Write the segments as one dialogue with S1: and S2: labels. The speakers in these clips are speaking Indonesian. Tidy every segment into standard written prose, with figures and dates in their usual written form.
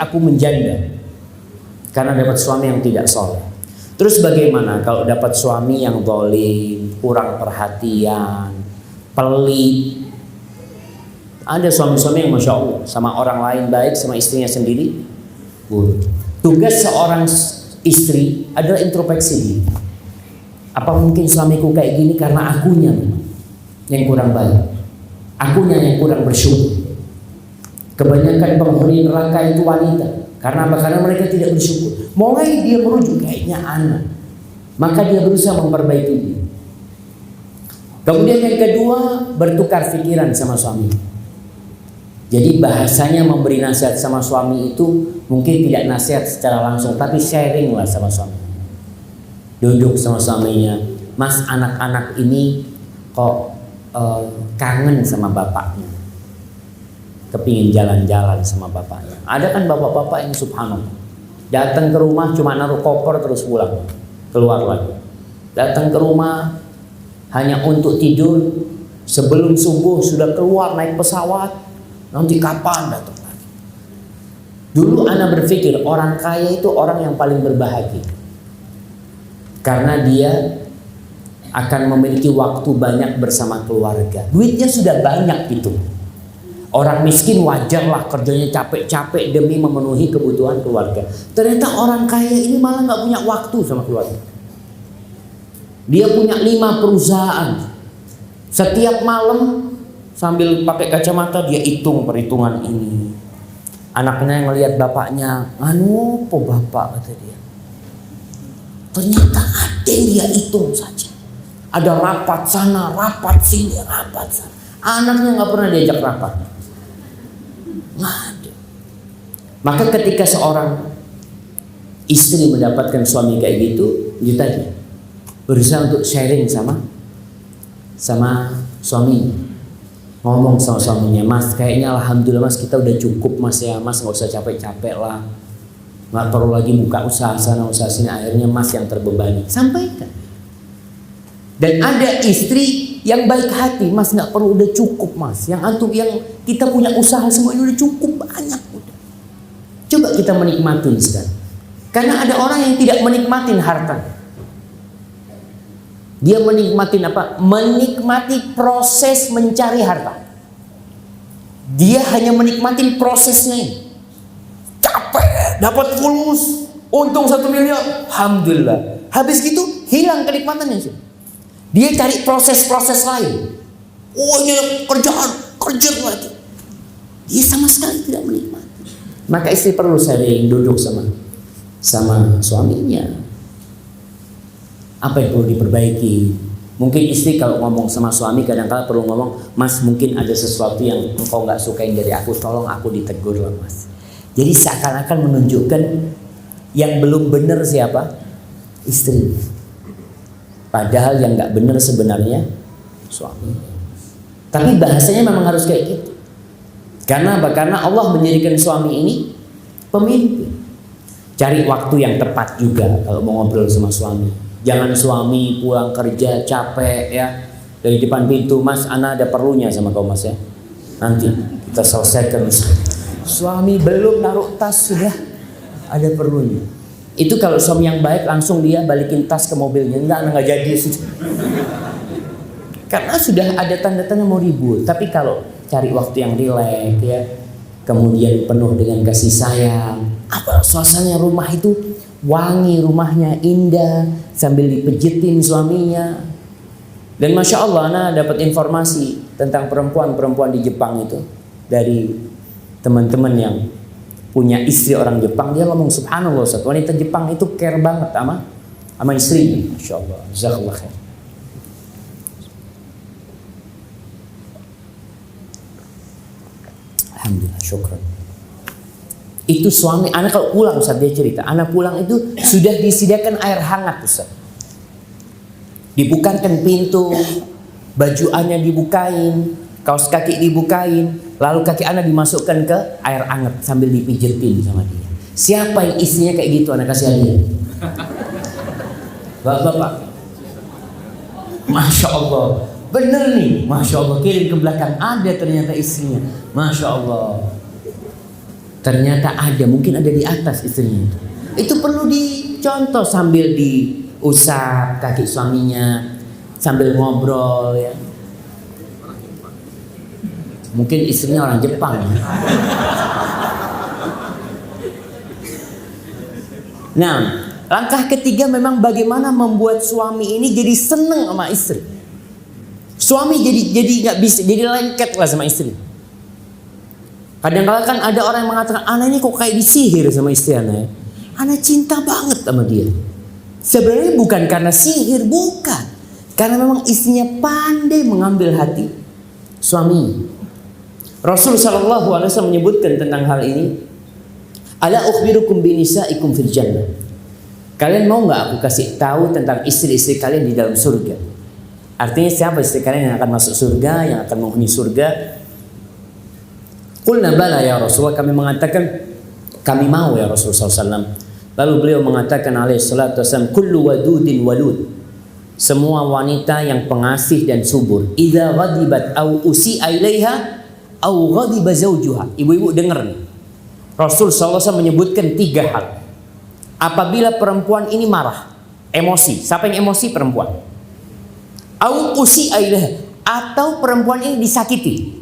S1: aku menjanda karena dapat suami yang tidak soleh. Terus bagaimana kalau dapat suami yang zalim, kurang perhatian, pelit? Ada suami-suami yang masya Allah sama orang lain baik, sama istrinya sendiri buruk. Tugas seorang istri adalah introspeksi. Apa mungkin suamiku kayak gini karena akunya yang kurang baik, akunya yang kurang bersyukur. Kebanyakan penghuni neraka itu wanita. Karena apa? Karena mereka tidak bersyukur. Mulai dia merujuk kayaknya anak, maka dia berusaha memperbaiki dia. Kemudian yang kedua, bertukar pikiran sama suami. Jadi bahasanya memberi nasihat sama suami itu mungkin tidak nasihat secara langsung, tapi sharing lah sama suami. Duduk sama suaminya, Mas, anak-anak ini kok kangen sama bapaknya, kepingin jalan-jalan sama bapaknya. Ada kan bapak-bapak yang subhanallah, datang ke rumah cuma naruh koper terus pulang, keluar lagi. Datang ke rumah hanya untuk tidur, sebelum subuh sudah keluar naik pesawat, nanti kapan datang lagi. Dulu ana berpikir orang kaya itu orang yang paling berbahagia, karena dia akan memiliki waktu banyak bersama keluarga. Duitnya sudah banyak gitu. Orang miskin wajarlah kerjanya capek-capek demi memenuhi kebutuhan keluarga. Ternyata orang kaya ini malah nggak punya waktu sama keluarga. Dia punya 5 perusahaan. Setiap malam sambil pakai kacamata dia hitung perhitungan ini. Anaknya yang ngelihat bapaknya, anu po bapak, kata dia. Ternyata ada yang dia hitung saja. Ada rapat sana, rapat sini, rapat sana. Anaknya nggak pernah diajak rapat. Nggak ada. Maka ketika seorang istri mendapatkan suami kayak gitu, dia tadi berusaha untuk sharing sama suami. Ngomong sama suaminya, Mas, kayaknya alhamdulillah Mas, kita udah cukup Mas ya, Mas nggak usah capek-capek lah, nggak perlu lagi buka usaha sana usaha sini, akhirnya Mas yang terbebani. Sampaikan. Dan ada istri yang baik hati, Mas nggak perlu, udah cukup Mas. Yang kita punya usaha semua ini udah cukup banyak. Udah. Coba kita menikmatin sekarang. Karena ada orang yang tidak menikmatin harta. Dia menikmatin apa? Menikmati proses mencari harta. Dia hanya menikmatin prosesnya ini. Capek, dapat fulus, untung 1 miliar, alhamdulillah. Habis gitu hilang kenikmatannya sih. Dia cari proses-proses lain. Oh ini kerja lagi. Dia sama sekali tidak menikmati. Maka istri perlu sering duduk sama suaminya. Apa yang perlu diperbaiki? Mungkin istri kalau ngomong sama suami kadang-kadang perlu ngomong, Mas mungkin ada sesuatu yang engkau nggak sukain dari aku, tolong aku ditegur lah Mas. Jadi seakan-akan menunjukkan yang belum benar siapa? Istri. Padahal yang nggak benar sebenarnya suami. Tapi bahasanya memang harus kayak gitu. Karena apa? Karena Allah menjadikan suami ini pemimpin. Cari waktu yang tepat juga kalau mau ngobrol sama suami. Jangan suami pulang kerja capek ya, dari depan pintu, Mas, ana ada perlunya sama kau Mas ya. Nanti kita selesaikan. Suami belum naruh tas sudah ada perlunya. Itu kalau suami yang baik langsung dia balikin tas ke mobilnya. Enggak jadi. Karena sudah ada tanda-tanda mau ribut. Tapi kalau cari waktu yang rileks ya, kemudian penuh dengan kasih sayang, apa suasananya rumah itu wangi, rumahnya indah, sambil dipijitin suaminya. Dan Masya Allah, Ana dapat informasi tentang perempuan-perempuan di Jepang itu dari teman-teman yang punya istri orang Jepang. Dia ngomong subhanallah Ustaz, wanita Jepang itu care banget sama istrinya. Masya Allah, jazakallah khair. Alhamdulillah, syukran. Itu suami, anak kalau pulang Ustaz, dia cerita, anak pulang itu sudah disediakan air hangat Ustaz. Dibukakan pintu, baju Ana dibukain, kaos kaki dibukain, lalu kaki Ana dimasukkan ke air hangat sambil dipijetin sama dia. Siapa yang istrinya kayak gitu, Ana kasih hadiah. Bapak-bapak, Masya Allah, bener nih, Masya Allah, kirim ke belakang ada ternyata istrinya, Masya Allah. Ternyata ada, mungkin ada di atas istrinya. Itu perlu dicontoh sambil diusap kaki suaminya, sambil ngobrol ya. Mungkin istrinya orang Jepang. Nah, langkah ketiga memang bagaimana membuat suami ini jadi seneng sama istri. Suami jadi nggak bisa, jadi lengket lah sama istri. Kadang-kadang kan ada orang yang mengatakan, anak ini kok kayak disihir sama istri anak. Anak cinta banget sama dia. Sebenarnya bukan karena sihir, bukan. Karena memang istrinya pandai mengambil hati suami. Rasul sallallahu alaihi wasallam menyebutkan tentang hal ini. Ala ukhbirukum binisaikum fil jannah. Kalian mau nggak aku kasih tahu tentang istri-istri kalian di dalam surga? Artinya siapa istri kalian yang akan masuk surga, yang akan menghuni surga? Qulna bala ya Rasulullah, kami mengatakan kami mau ya Rasulullah SAW. Lalu beliau mengatakan alaihi salatu wasallam, kullu wadudin walud. Semua wanita yang pengasih dan subur. Idza ghadibat au usi'a ilaiha au ghadiba zawjuha. Ibu-ibu dengar nih. Rasul SAW menyebutkan 3 hal. Apabila perempuan ini marah, emosi. Siapa yang emosi? Perempuan. Au usi'a ilaiha, atau perempuan ini disakiti.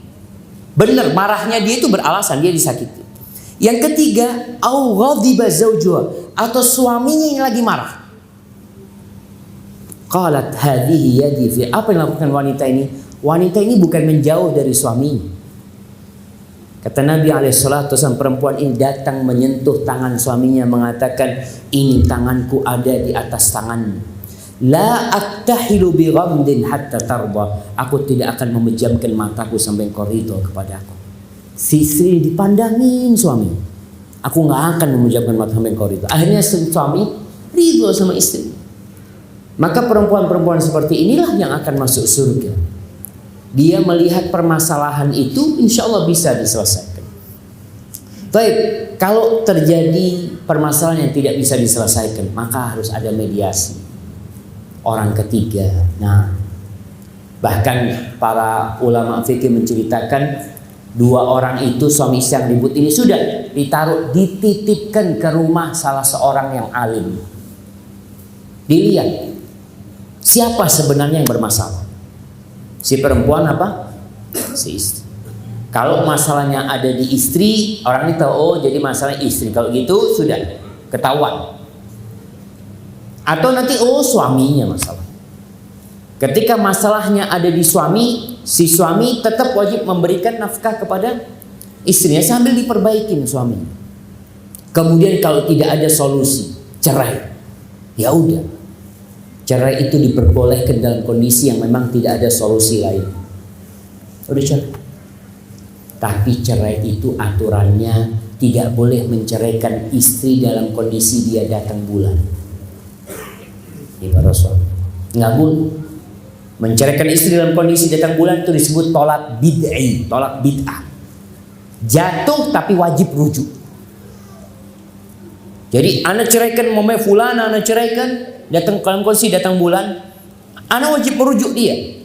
S1: Benar, marahnya dia itu beralasan dia disakiti. Yang ketiga, au ghadiba zawjuha, atau suaminya yang lagi marah. Qalat hadhihi yadi fi, apa yang dilakukan wanita ini? Wanita ini bukan menjauh dari suaminya. Kata Nabi SAW, perempuan ini datang menyentuh tangan suaminya, mengatakan, ini tanganku ada di atas tanganmu. La aktahilu bi ghamdin hatta tarda. Aku tidak akan memejamkan mataku sampai engkau ridho kepada aku. Si istri dipandangin suami. Aku nggak akan memejamkan mata sampai engkau ridho. Akhirnya suami ridho sama istri. Maka perempuan-perempuan seperti inilah yang akan masuk surga. Dia melihat permasalahan itu, insya Allah bisa diselesaikan. Baik, kalau terjadi permasalahan yang tidak bisa diselesaikan, maka harus ada mediasi. Orang ketiga. Nah, bahkan para ulama fikih menceritakan 2 orang itu suami istri yang ribut ini sudah dititipkan ke rumah salah seorang yang alim. Dilihat siapa sebenarnya yang bermasalah. Si perempuan apa? Si istri. Kalau masalahnya ada di istri, orang ini tahu, oh jadi masalah istri. Kalau gitu sudah ketahuan. Atau nanti oh suaminya masalah. Ketika masalahnya ada di suami, si suami tetap wajib memberikan nafkah kepada istrinya sambil diperbaikin suaminya. Kemudian kalau tidak ada solusi, cerai. Ya udah. Cerai itu diperbolehkan dalam kondisi yang memang tidak ada solusi lain. Udah cerai. Tapi cerai itu aturannya tidak boleh menceraikan istri dalam kondisi dia datang bulan. Para suami nggak boleh menceraikan istri dalam kondisi datang bulan, itu disebut tolak bid'ah, tolak bid'ah. Jatuh tapi wajib rujuk. Jadi anak ceraikan mama fulana, anak ceraikan datang dalam kondisi datang bulan, anak wajib merujuk dia.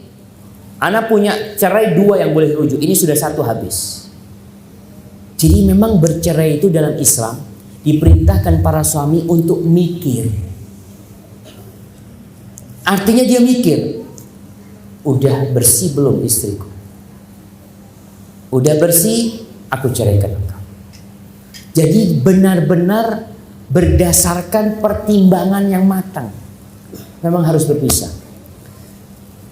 S1: Anak punya cerai 2 yang boleh rujuk, ini sudah 1 habis. Jadi memang bercerai itu dalam Islam diperintahkan para suami untuk mikir. Artinya dia mikir, udah bersih belum istriku? Udah bersih, aku ceraikan engkau. Jadi benar-benar berdasarkan pertimbangan yang matang. Memang harus berpisah.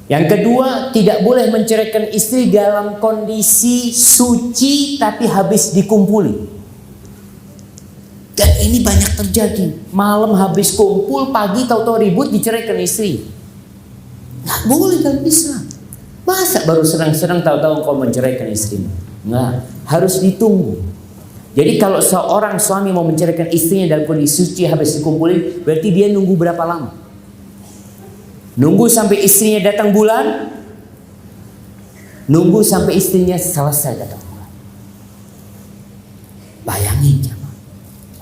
S1: Yang kedua, tidak boleh menceraikan istri dalam kondisi suci tapi habis dikumpuli. Dan ini banyak terjadi. Malam habis kumpul, pagi tahu-tahu ribut, diceraikan istri. Nggak boleh dalam Islam. Masa baru senang-senang tahu-tahu kau menceraikan istrimu? Nggak, harus ditunggu. Jadi kalau seorang suami mau menceraikan istrinya dalam kondisi suci habis dikumpulin, berarti dia nunggu berapa lama? Nunggu sampai istrinya datang bulan? Nunggu sampai istrinya selesai datang bulan? Bayangin.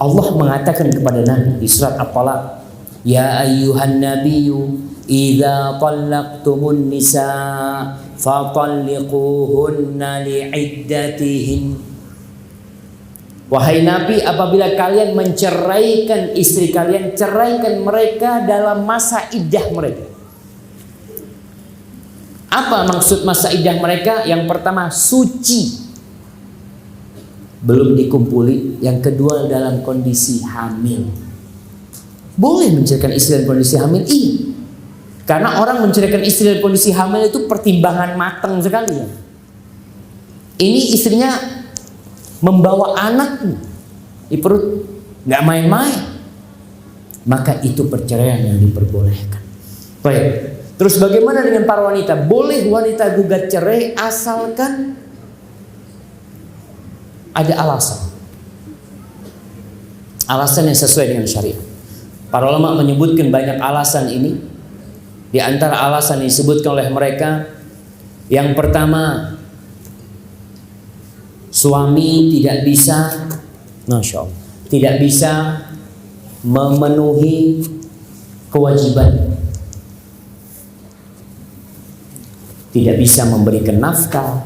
S1: Allah mengatakan kepada Nabi di surat At-Talaq, ya ayyuhan nabiyyu idza talaqtumun nisa fatalliquhunna li'iddatihin Wahai Nabi, apabila kalian menceraikan istri kalian, ceraikan mereka dalam masa iddah mereka. Apa maksud masa iddah mereka? Yang pertama, suci, belum dikumpuli. Yang kedua, dalam kondisi hamil. Boleh menceraikan istri dalam kondisi hamil? Iya. Karena orang menceraikan istri dalam kondisi hamil itu pertimbangan matang sekali ya. Ini istrinya membawa anak di perut, nggak main-main, maka itu perceraian yang diperbolehkan. Baik. Terus bagaimana dengan para wanita? Boleh wanita gugat cerai asalkan ada alasan. Alasan yang sesuai dengan syariat. Para ulama menyebutkan banyak alasan ini. Di antara alasan yang disebutkan oleh mereka, yang pertama, suami tidak bisa, Masya Allah, tidak bisa memenuhi kewajiban, tidak bisa memberikan nafkah,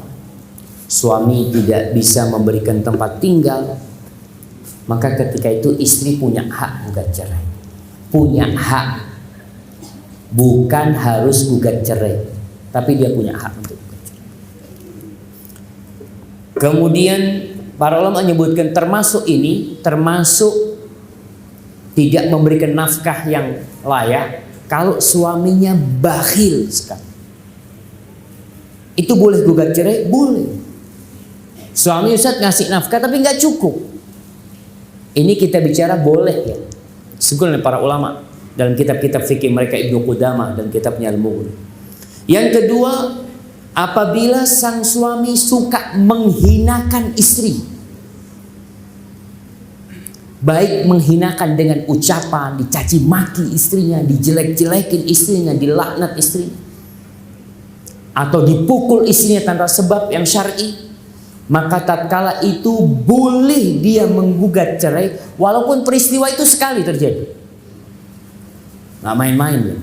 S1: suami tidak bisa memberikan tempat tinggal, maka ketika itu istri punya hak gugat cerai. Punya hak, bukan harus gugat cerai, tapi dia punya hak untuk gugat cerai. Kemudian para ulama menyebutkan termasuk ini, termasuk tidak memberikan nafkah yang layak kalau suaminya bakhil sekali. Itu boleh gugat cerai? Boleh. Suami Ustaz ngasih nafkah tapi nggak cukup. Ini kita bicara boleh ya. Disebutkan oleh para ulama dalam kitab-kitab fikih mereka, Ibnu Qudamah dan kitabnya Al-Mughni. Yang kedua, apabila sang suami suka menghinakan istri, baik menghinakan dengan ucapan, dicaci maki istrinya, dijelek-jelekin istrinya, dilaknat istrinya, atau dipukul istrinya tanpa sebab yang syar'i, maka tatkala itu boleh dia menggugat cerai walaupun peristiwa itu sekali terjadi. Nggak main-main ya.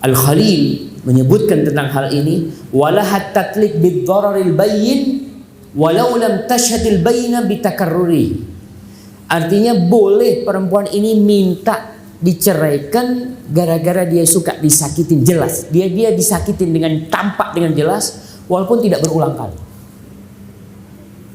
S1: Al-Khalil menyebutkan tentang hal ini, walahat tatlik bid-dhararil bayyin walau lam tashhadil bayyina bitakarruri. Artinya boleh perempuan ini minta diceraikan gara-gara dia suka disakitin, jelas. Dia disakitin dengan tampak, dengan jelas, walaupun tidak berulang kali.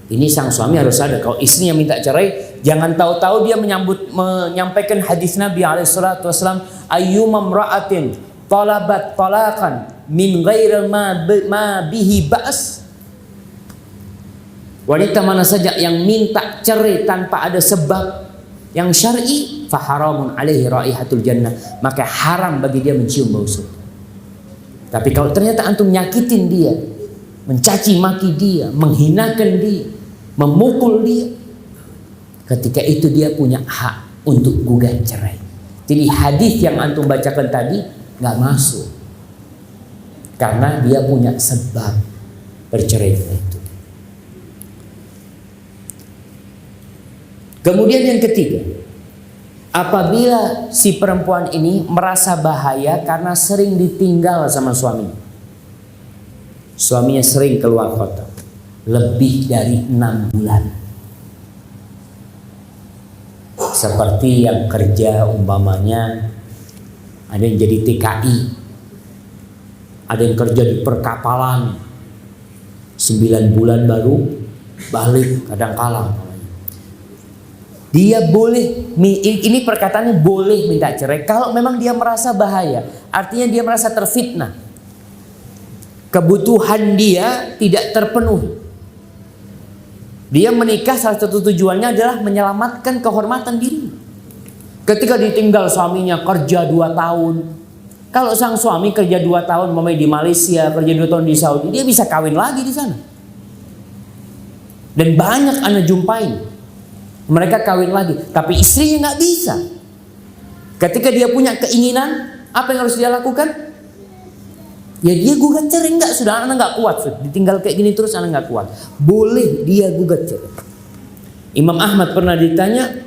S1: Ini sang suami harus sadar kalau istrinya minta cerai, jangan tahu-tahu dia menyampaikan hadis Nabi SAW, ayyuma imra'atin talabat talaqan min ghairi ma bihi ba's. Wanita mana saja yang minta cerai tanpa ada sebab yang syar'i, faharamun alaihi raihatul jannah, maka haram bagi dia mencium bau surga. Tapi kalau ternyata antum nyakitin dia, mencaci maki dia, menghinakan dia, memukul dia, ketika itu dia punya hak untuk gugat cerai. Jadi hadis yang antum bacakan tadi nggak masuk, karena dia punya sebab bercerai itu. Kemudian yang ketiga, apabila si perempuan ini merasa bahaya karena sering ditinggal sama suaminya. Suaminya sering keluar kota, lebih dari 6 bulan. Seperti yang kerja umpamanya, ada yang jadi TKI, ada yang kerja di perkapalan, 9 bulan baru balik kadang-kala. Dia boleh, ini perkataannya boleh minta cerai kalau memang dia merasa bahaya. Artinya dia merasa terfitnah, kebutuhan dia tidak terpenuhi. Dia menikah salah satu tujuannya adalah menyelamatkan kehormatan diri. Ketika ditinggal suaminya kerja 2 tahun, kalau sang suami kerja 2 tahun di Malaysia, kerja 2 tahun di Saudi, dia bisa kawin lagi di sana. Dan banyak anak jumpain, mereka kawin lagi, tapi istrinya nggak bisa. Ketika dia punya keinginan, apa yang harus dia lakukan? Ya dia gugat cerai. Enggak, sudah anak nggak kuat, ditinggal kayak gini terus anak nggak kuat. Boleh dia gugat cerai. Imam Ahmad pernah ditanya,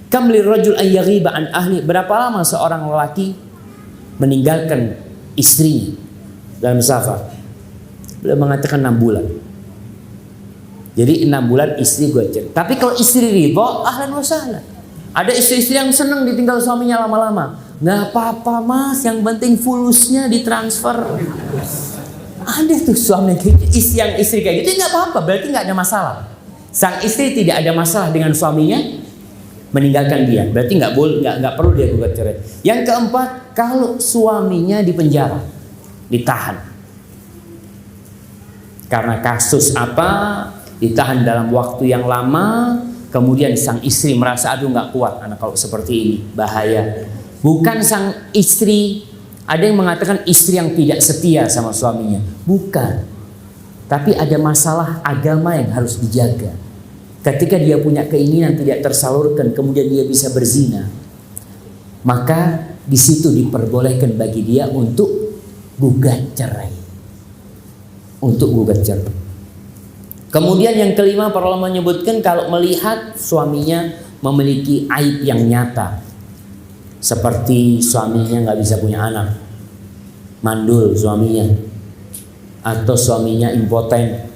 S1: kam lirrajul an yaghiba an ahli, berapa lama seorang lelaki meninggalkan istrinya dalam safar? Beliau mengatakan 6 bulan. Jadi 6 bulan istri gugat cerai. Tapi kalau istri ridho, ahlan wa sahlan. Ada istri-istri yang senang ditinggal suaminya lama-lama. Nggak apa-apa mas, yang penting fulusnya ditransfer. Ada tuh suami yang istri kayak gitu, nggak apa-apa, berarti nggak ada masalah. Sang istri tidak ada masalah dengan suaminya meninggalkan dia, berarti nggak perlu dia gugat cerai. Yang keempat, kalau suaminya dipenjara, ditahan karena kasus apa, ditahan dalam waktu yang lama, kemudian sang istri merasa aduh nggak kuat anak kalau seperti ini, bahaya. Bukan sang istri, ada yang mengatakan istri yang tidak setia sama suaminya, bukan, tapi ada masalah agama yang harus dijaga. Ketika dia punya keinginan tidak tersalurkan, kemudian dia bisa berzina, maka di situ diperbolehkan bagi dia untuk gugat cerai, untuk gugat cerai. Kemudian yang kelima, para ulama menyebutkan kalau melihat suaminya memiliki aib yang nyata, seperti suaminya nggak bisa punya anak, mandul suaminya, atau suaminya impoten,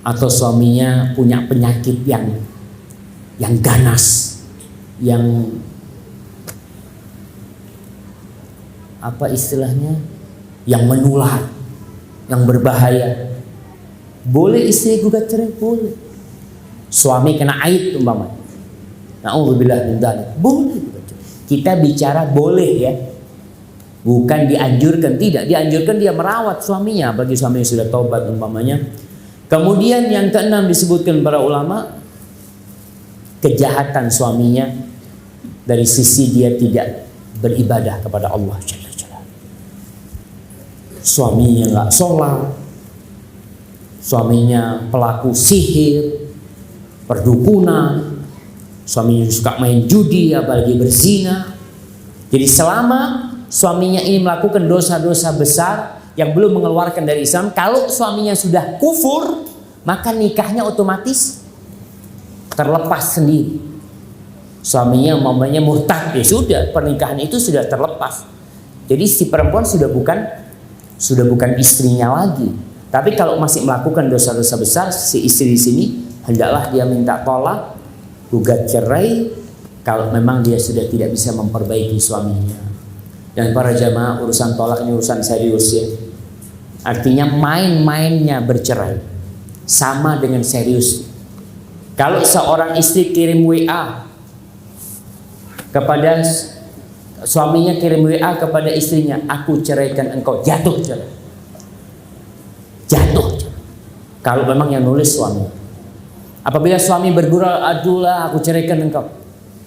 S1: atau suaminya punya penyakit yang ganas, yang apa istilahnya, yang menular, yang berbahaya. Boleh istri gugat cerai, boleh. Suami kena aib umpamanya, na'udzubillah min dzalik, boleh gugat cerai. Kita bicara boleh ya, bukan dianjurkan. Tidak dianjurkan dia merawat suaminya bagi suami yang sudah taubat umpamanya. Kemudian yang keenam disebutkan para ulama, kejahatan suaminya dari sisi dia tidak beribadah kepada Allah Jalla Jalla. Suaminya nggak sholat, suaminya pelaku sihir, perdukunan, suaminya suka main judi, apalagi berzina. Jadi selama suaminya ini melakukan dosa-dosa besar yang belum mengeluarkan dari Islam, kalau suaminya sudah kufur, maka nikahnya otomatis terlepas sendiri. Suaminya umpamanya murtad, ya sudah, pernikahan itu sudah terlepas. Jadi si perempuan sudah bukan istrinya lagi. Tapi kalau masih melakukan dosa-dosa besar, si istri di sini hendaklah dia minta tolak, gugat cerai kalau memang dia sudah tidak bisa memperbaiki suaminya. Dan para jamaah, urusan tolak ini urusan serius ya. Artinya main-mainnya bercerai sama dengan serius. Kalau seorang istri kirim WA kepada suaminya, kirim WA kepada istrinya, aku ceraikan engkau, jatuh cerai. Jatuh. Kalau memang yang nulis suami. Apabila suami bergurau, adulah aku ceraikan engkau,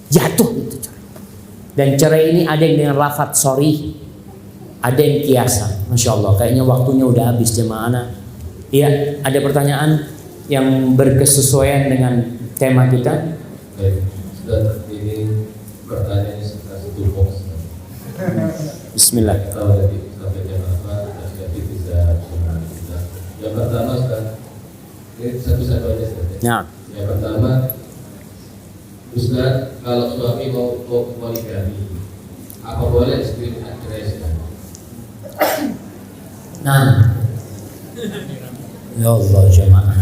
S1: jatuh itu cerai. Dan cerai ini ada yang dengan lafadz sorry, ada yang kiasan. Masya Allah, kayaknya waktunya udah habis jemaah. Iya, ada pertanyaan yang berkesesuaian dengan tema kita?
S2: Baik, sudah ini pertanyaannya satu box.
S1: Bismillah.
S2: Kalau tadi sampai jam apa, jadi bisa kita. Yang pertama Ustaz, ini satu-satu aja Ustaz.
S1: Ya.
S2: Yang pertama, Ustaz, kalau suami mau poligami, apa boleh istri cerai Ustaz?
S1: Nah, ya Allah jemaah.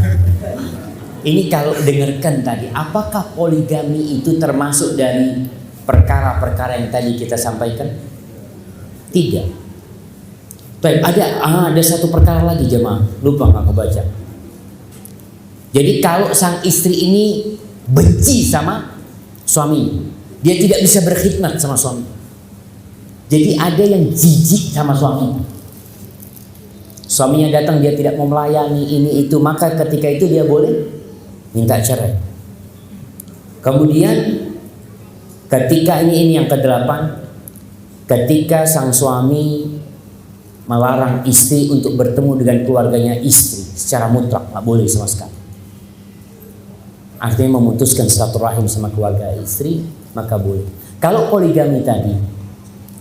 S1: Ini kalau dengarkan tadi, apakah poligami itu termasuk dari perkara-perkara yang tadi kita sampaikan? Tidak. Baik, ada satu perkara lagi jemaah, lupa nggak kebaca. Jadi kalau sang istri ini benci sama suami, dia tidak bisa berkhidmat sama suami. Jadi ada yang jijik sama suami. Suaminya datang, dia tidak mau melayani ini itu, maka ketika itu dia boleh minta cerai. Kemudian ketika ini yang ke-8, ketika sang suami melarang istri untuk bertemu dengan keluarganya istri secara mutlak, nggak boleh sama sekali. Artinya memutuskan silaturahim sama keluarga istri, maka boleh. Kalau poligami tadi,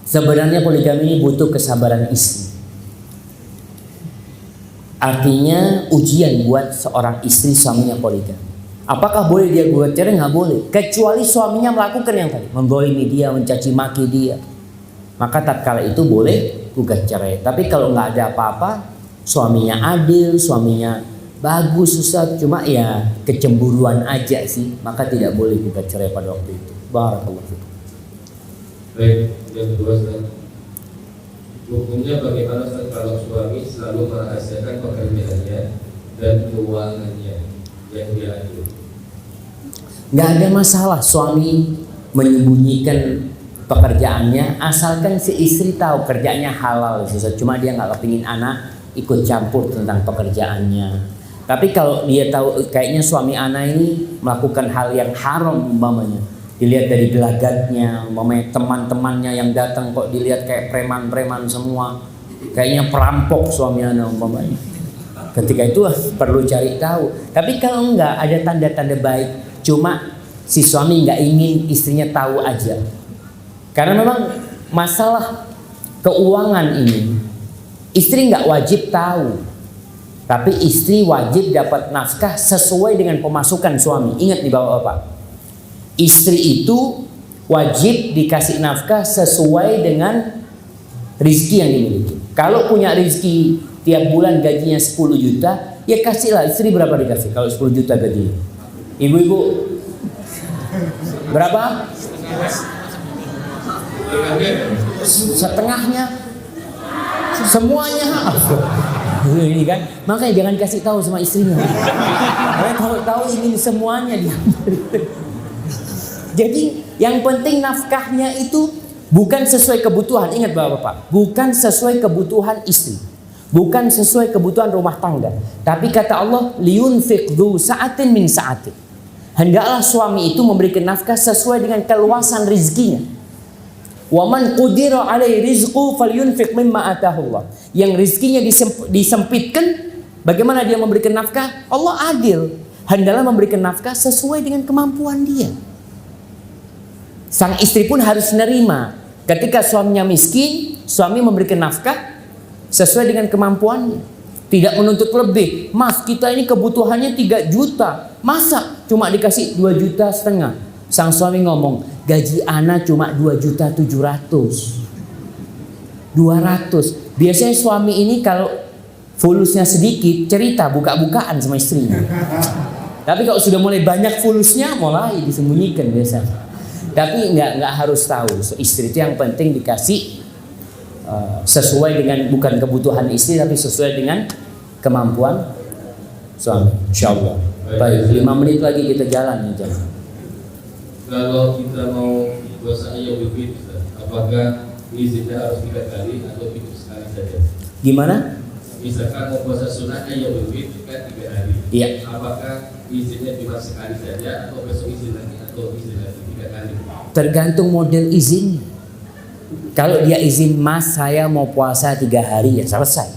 S1: sebenarnya poligami ini butuh kesabaran istri. Artinya ujian buat seorang istri suaminya poligami. Apakah boleh dia gugat cerai? Nggak boleh. Kecuali suaminya melakukan yang tadi, membolimi dia, mencaci maki dia, maka tatkala itu boleh gugat cerai. Tapi kalau nggak ada apa-apa, suaminya adil, suaminya Bagus Ustaz, cuma ya kecemburuan aja sih, maka tidak boleh kita cerai pada waktu itu. Barakallahu fikum.
S2: Baik, yang kedua Ustaz, hukumnya bagaimana Ustaz kalau suami selalu merahasiakan pekerjaannya dan keuangannya yang dia ambil?
S1: Nggak ada masalah suami menyembunyikan pekerjaannya, asalkan si istri tahu kerjanya halal Ustaz. Cuma dia nggak kepingin anak ikut campur tentang pekerjaannya. Tapi kalau dia tahu kayaknya suami anak ini melakukan hal yang haram umpamanya, dilihat dari gelagatnya, umpamanya teman-temannya yang datang kok dilihat kayak preman-preman semua, kayaknya perampok suami anak umpamanya. Ketika itu perlu cari tahu. Tapi kalau enggak, ada tanda-tanda baik, cuma si suami nggak ingin istrinya tahu aja. Karena memang masalah keuangan ini istri nggak wajib tahu. Tapi istri wajib dapat nafkah sesuai dengan pemasukan suami. Ingat nih bapak-bapak, istri itu wajib dikasih nafkah sesuai dengan rizki yang dimiliki. Kalau punya rizki tiap bulan gajinya 10 juta, ya kasihlah istri berapa dikasih kalau 10 juta gajinya. Ibu-ibu berapa? Setengahnya, semuanya. Ini kan, makanya jangan kasih tahu sama istrinya. Karena kalau tahu ingin semuanya diambil. Jadi yang penting nafkahnya itu bukan sesuai kebutuhan. Ingat bapak-bapak, bukan sesuai kebutuhan istri, bukan sesuai kebutuhan rumah tangga. Tapi kata Allah, liyunfiq dzu sa'atin min sa'atin. Hendaklah suami itu memberikan nafkah sesuai dengan keluasan rizkinya. Wa man qudira alaihi rizqu falyunfiq mimma atahu Allah. Yang rizkinya disempitkan, bagaimana dia memberikan nafkah? Allah adil, hendaklah memberikan nafkah sesuai dengan kemampuan dia. Sang istri pun harus menerima ketika suaminya miskin, suami memberikan nafkah sesuai dengan kemampuannya, tidak menuntut lebih. Mas, kita ini kebutuhannya 3 juta, masa cuma dikasih 2,5 juta? Sang suami ngomong, gaji anak cuma 2,7 juta. 200. Biasanya suami ini kalau fulusnya sedikit, cerita buka-bukaan sama istrinya. Tapi kalau sudah mulai banyak fulusnya, mulai disembunyikan biasanya. Tapi nggak harus tahu. So, istri itu yang penting dikasih sesuai dengan, bukan kebutuhan istri, tapi sesuai dengan kemampuan suami. Insyaallah. Baik, 5 menit lagi kita jalan ya.
S2: Kalau kita mau puasa Ayyamul Bid, apakah izinnya harus 3 kali atau cukup sekali saja?
S1: Gimana?
S2: Misalkan mau puasa sunnah Ayyamul Bid kan 3 hari.
S1: Iya.
S2: Apakah izinnya cuma sekali saja atau besok izin lagi atau izin lagi 3 kali?
S1: Tergantung model izin. Kalau dia izin, Mas saya mau puasa 3 hari, ya selesai.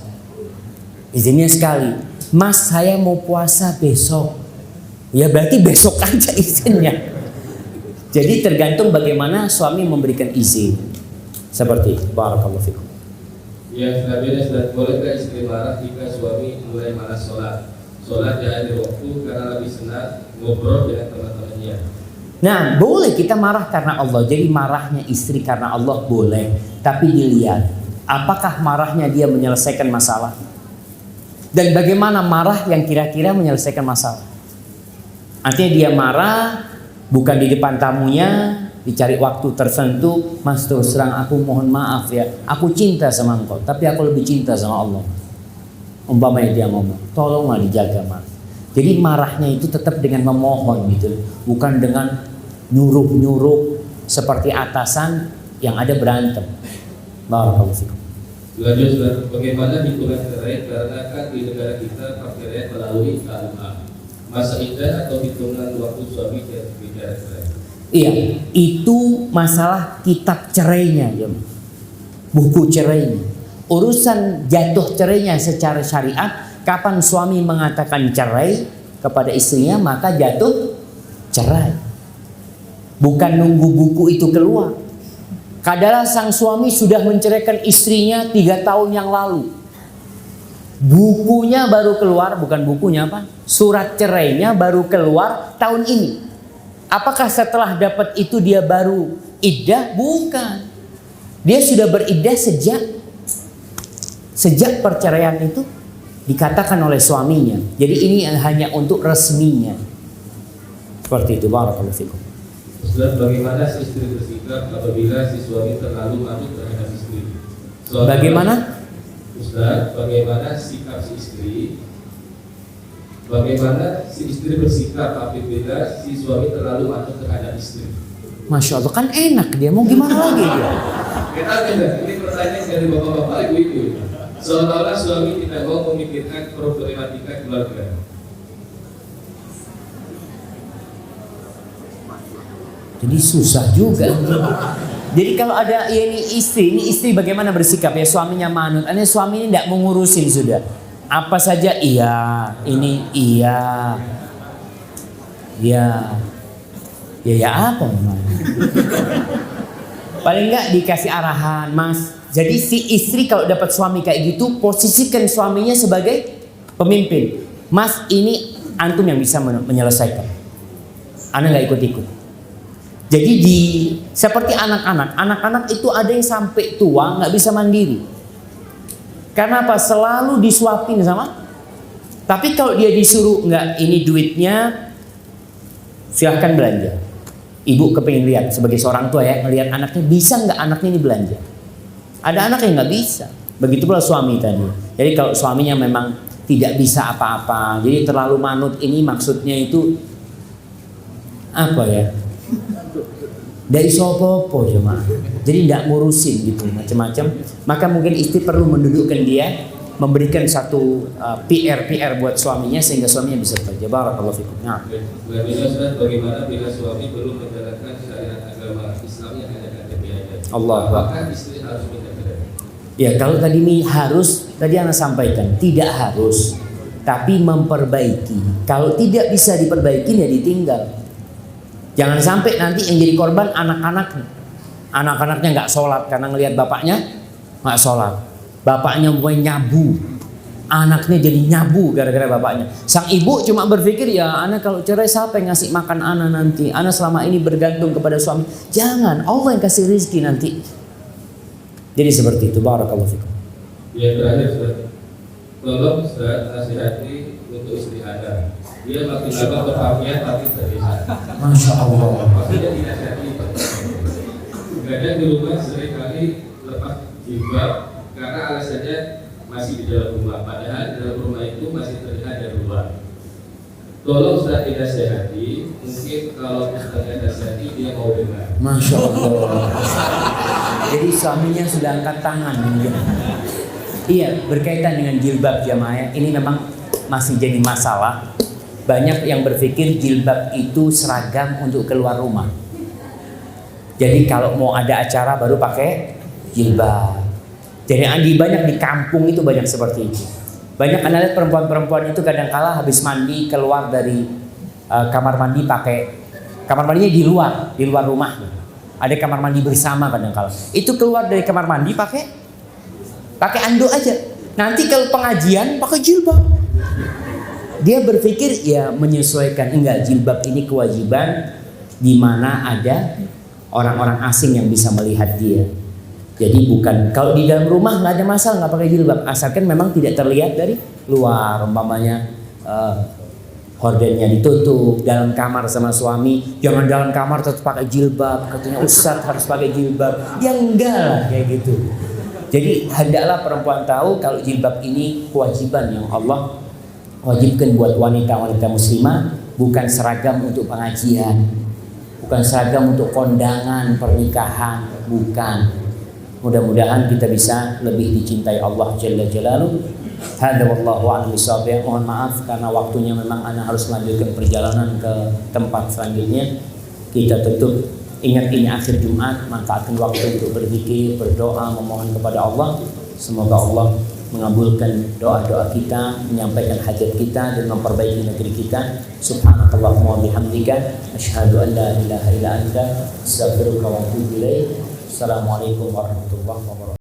S1: Izinnya sekali. Mas saya mau puasa besok, ya berarti besok aja izinnya. Jadi tergantung bagaimana suami memberikan izin. Seperti barakallahu fikum.
S2: Ya, selanjutnya bolehkah istri marah jika suami mulai malas sholat? Sholat jangan di waktu karena lebih senang ngobrol dengan teman-temannya.
S1: Nah, boleh kita marah karena Allah. Jadi marahnya istri karena Allah boleh. Tapi dilihat, apakah marahnya dia menyelesaikan masalah? Dan bagaimana marah yang kira-kira menyelesaikan masalah? Artinya dia marah bukan di depan tamunya, dicari waktu tertentu, Mas terus terang aku mohon maaf ya, aku cinta sama engkau, tapi aku lebih cinta sama Allah. Umpamanya dia ngomong, tolonglah dijaga Mas. Jadi marahnya itu tetap dengan memohon gitu, bukan dengan nyuruh-nyuruh seperti atasan yang ada berantem. Barakallahu fikum.
S2: Lanjut, bagaimana hitungan cerai karena kan di negara kita perceraian melalui KUA. Masa iddah atau hitungan waktu suami bicara cerai?
S1: Iya, itu masalah kitab cerainya, buku cerainya. Urusan jatuh cerainya secara syariat, kapan suami mengatakan cerai kepada istrinya maka jatuh cerai. Bukan nunggu buku itu keluar. Kadalah sang suami sudah menceraikan istrinya 3 tahun yang lalu. Bukunya baru keluar, bukan bukunya apa? Surat cerainya baru keluar tahun ini. Apakah setelah dapat itu dia baru iddah? Bukan. Dia sudah beriddah sejak perceraian itu dikatakan oleh suaminya. Jadi ini hanya untuk resminya. Seperti itu. Barakallahu fikum.
S2: Ustaz, bagaimana si istri bersikap apabila si suami terlalu manut terhadap istri?
S1: Bagaimana?
S2: Ustaz, bagaimana sikap si istri? Bagaimana si istri bersikap apabila si suami terlalu manut terhadap istri?
S1: Masya Allah, kan enak dia, mau gimana lagi dia?
S2: Kita tidak, ini pertanyaan dari bapak-bapak, ibu-ibu. Seolah-olah suami tidak mau memikirkan problematika keluarga.
S1: Jadi susah juga. Jadi kalau ada ya ini istri bagaimana bersikap ya, suaminya manut. Ini suami ini tidak mengurusin sudah. Apa saja iya, ini iya. Ya apa namanya? Paling enggak dikasih arahan, Mas. Jadi si istri kalau dapat suami kayak gitu, posisikan suaminya sebagai pemimpin. Mas, ini antum yang bisa menyelesaikan. Ana nggak ikut-ikut. Jadi seperti anak-anak itu ada yang sampai tua nggak bisa mandiri. Karena apa? Selalu disuapin sama. Tapi kalau dia disuruh nggak, ini duitnya, silahkan belanja. Ibu kepingin lihat sebagai seorang tua ya, ngelihat anaknya bisa nggak anaknya ini belanja. Ada anak yang nggak bisa. Begitu pula suami tadi. Jadi kalau suaminya memang tidak bisa apa-apa, jadi terlalu manut, ini maksudnya itu apa ya? Dari sopo cuma, jadi tidak ngurusin gitu macam-macam. Maka mungkin istri perlu mendudukkan dia, memberikan satu PR buat suaminya sehingga suaminya bisa kerja. Barakallahu fikum. Nah.
S2: Bagaimana bila suami belum menjalankan syariat agama Islam yang ada KTP aja?
S1: Allah.
S2: Apakah istri harus minta cerai?
S1: Ya kalau tadi Anda sampaikan tidak harus, tapi memperbaiki. Kalau tidak bisa diperbaiki ya ditinggal. Jangan sampai nanti yang jadi korban anak-anaknya nggak sholat karena ngelihat bapaknya nggak sholat, bapaknya mau nyabu, anaknya jadi nyabu gara-gara bapaknya. Sang ibu cuma berpikir ya anak kalau cerai siapa yang ngasih makan anak nanti? Anak selama ini bergantung kepada suami. Jangan, Allah yang kasih rezeki nanti. Jadi seperti itu. Barakallahu fikum.
S2: Ya terakhir Ustaz, tolong Ustaz nasihati untuk istri Anda. Dia makin lama berpakaian tapi terlihat.
S1: Masya Allah.
S2: Maksudnya dinasihati. Kadang di rumah seringkali lepas jilbab karena alasannya masih di dalam rumah. Padahal di dalam rumah itu masih terlihat dari luar. Tolong Ustaz dinasihati. Mungkin kalau Ustaz dinasihati dia mau dengar.
S1: Masya Allah. Jadi suaminya sudah angkat tangan. Iya, berkaitan dengan jilbab jamaah. Ini memang masih jadi masalah. Banyak yang berpikir jilbab itu seragam untuk keluar rumah. Jadi kalau mau ada acara baru pakai jilbab. Jadi banyak di kampung itu banyak seperti itu. Banyak Anda lihat perempuan-perempuan itu kadang-kala habis mandi keluar dari kamar mandi pakai, kamar mandinya di luar rumah. Ada kamar mandi bersama kadang-kala. Itu keluar dari kamar mandi pakai anduk aja. Nanti kalau pengajian pakai jilbab. Dia berpikir ya menyesuaikan. Enggak, jilbab ini kewajiban di mana ada orang-orang asing yang bisa melihat dia. Jadi bukan, kalau di dalam rumah nggak ada masalah nggak pakai jilbab, asalkan memang tidak terlihat dari luar. Umpamanya hordennya ditutup, dalam kamar sama suami, jangan dalam kamar tetap pakai jilbab. Katanya Ustadz harus pakai jilbab. Ya enggak lah kayak gitu. Jadi hendaklah perempuan tahu kalau jilbab ini kewajiban yang Allah wajibkan buat wanita-wanita muslimah, bukan seragam untuk pengajian, bukan seragam untuk kondangan pernikahan, bukan. Mudah-mudahan kita bisa lebih dicintai Allah Jalla Jalaluhu. Hadza wallahu a'lam bishawab. Mohon maaf karena waktunya memang ana harus melanjutkan perjalanan ke tempat selanjutnya. Kita tutup, ingat ini akhir Jumat, manfaatkan waktu untuk berzikir, berdoa, memohon kepada Allah. Semoga Allah mengabulkan doa-doa kita, menyampaikan hajat kita dan memperbaiki negeri kita. Subhanakallahumma wa bihamdika asyhadu an la ilaha illa anta astaghfiruka wa atubu ilaik. Assalamualaikum warahmatullahi wabarakatuh.